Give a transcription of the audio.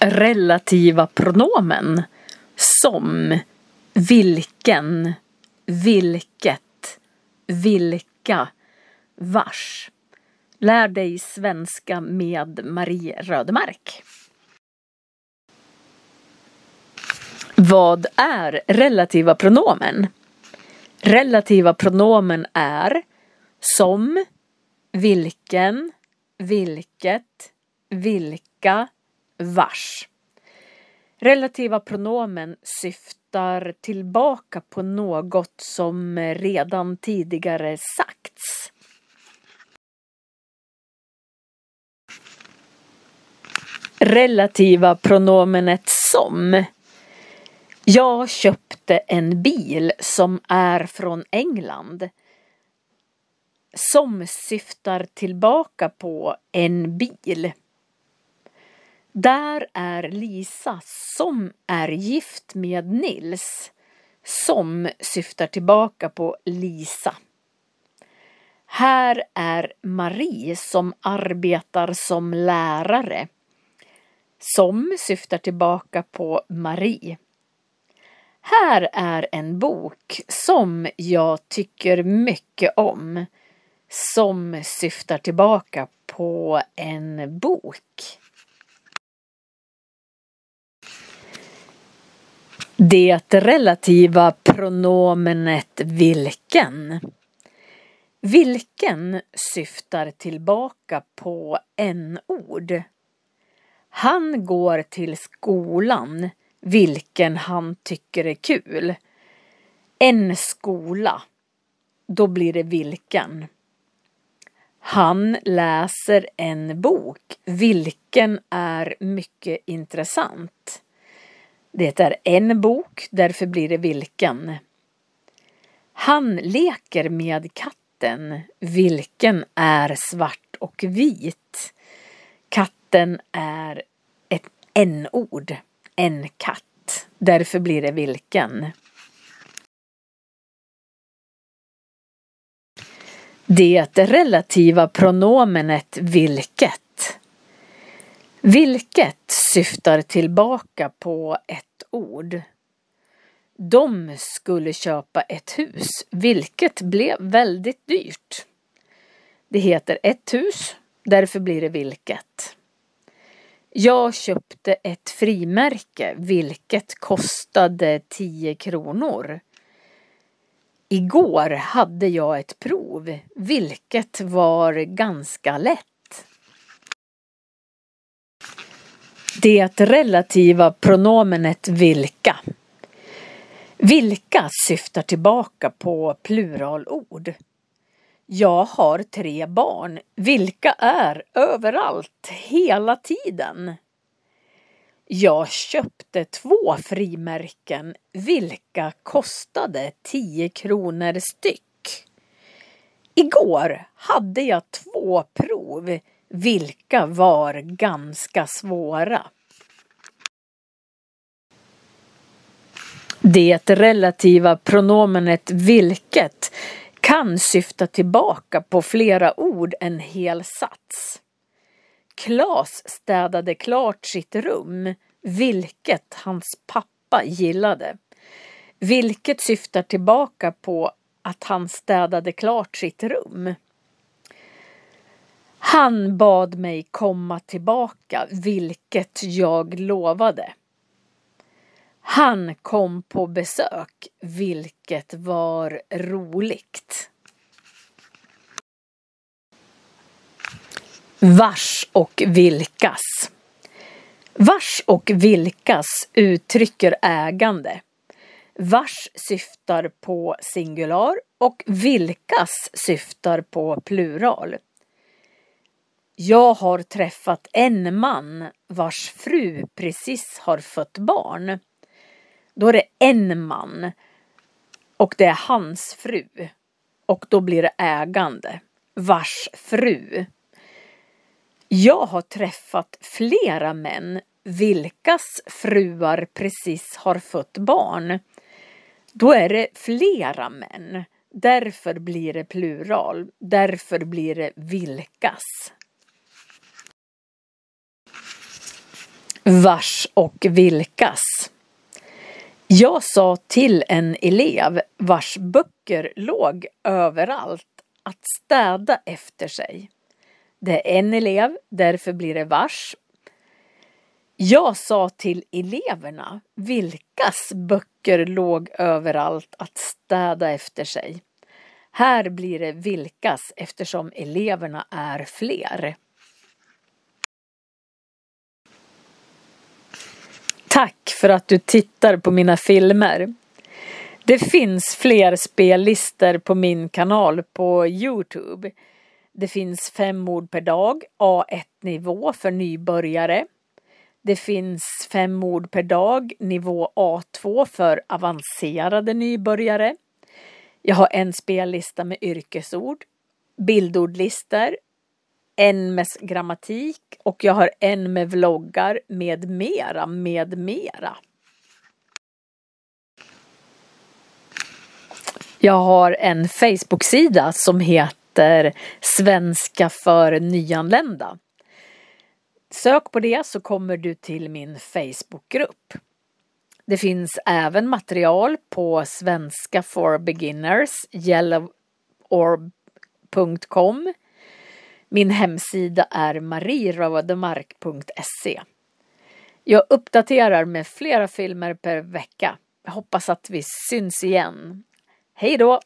Relativa pronomen som, vilken, vilket, vilka, vars. Lär dig svenska med Marie Rödemark. Vad är relativa pronomen? Relativa pronomen är som, vilken, vilket, vilka, vars. Relativa pronomen syftar tillbaka på något som redan tidigare sagts. Relativa pronomenet som. Jag köpte en bil som är från England. Som syftar tillbaka på en bil. Där är Lisa som är gift med Nils. Som syftar tillbaka på Lisa. Här är Marie som arbetar som lärare. Som syftar tillbaka på Marie. Här är en bok som jag tycker mycket om. Som syftar tillbaka på en bok. Det relativa pronomenet vilken. Vilken syftar tillbaka på en ord. Han går till skolan, vilken han tycker är kul. En skola, då blir det vilken. Han läser en bok, vilken är mycket intressant. Det är en bok, därför blir det vilken. Han leker med katten, vilken är svart och vit. Katten är ett n-ord, en katt. Därför blir det vilken. Det relativa pronomenet vilket. Vilket syftar tillbaka på ett ord. De skulle köpa ett hus, vilket blev väldigt dyrt. Det heter ett hus, därför blir det vilket. Jag köpte ett frimärke, vilket kostade 10 kronor. Igår hade jag ett prov, vilket var ganska lätt. Det relativa pronomenet vilka. Vilka syftar tillbaka på pluralord. Jag har 3 barn. Vilka är överallt, hela tiden. Jag köpte 2 frimärken. Vilka kostade 10 kronor styck. Igår hade jag 2 prov. Vilka var ganska svåra. Det relativa pronomenet vilket kan syfta tillbaka på flera ord en hel sats. Klas städade klart sitt rum, vilket hans pappa gillade. Vilket syftar tillbaka på att han städade klart sitt rum. Han bad mig komma tillbaka, vilket jag lovade. Han kom på besök, vilket var roligt. Vars och vilkas. Vars och vilkas uttrycker ägande. Vars syftar på singular och vilkas syftar på plural. Jag har träffat en man vars fru precis har fött barn. Då är det en man och det är hans fru. Och då blir det ägande. Vars fru. Jag har träffat flera män vilkas fruar precis har fött barn. Då är det flera män. Därför blir det plural. Därför blir det vilkas. Vars och vilkas. Jag sa till en elev vars böcker låg överallt att städa efter sig. Det är en elev, därför blir det vars. Jag sa till eleverna vilkas böcker låg överallt att städa efter sig. Här blir det vilkas eftersom eleverna är fler. Tack för att du tittar på mina filmer. Det finns fler spellistor på min kanal på YouTube. Det finns 5 ord per dag, A1-nivå för nybörjare. Det finns 5 ord per dag, nivå A2 för avancerade nybörjare. Jag har en spellista med yrkesord, bildordlistor, en med grammatik och jag har en med vloggar med mera. Jag har en Facebook-sida som heter Svenska för nyanlända. Sök på det så kommer du till min Facebookgrupp. Det finns även material på Svenska for beginners, yelloworb.com. Min hemsida är marierodemark.se. Jag uppdaterar med flera filmer per vecka. Jag hoppas att vi syns igen. Hej då!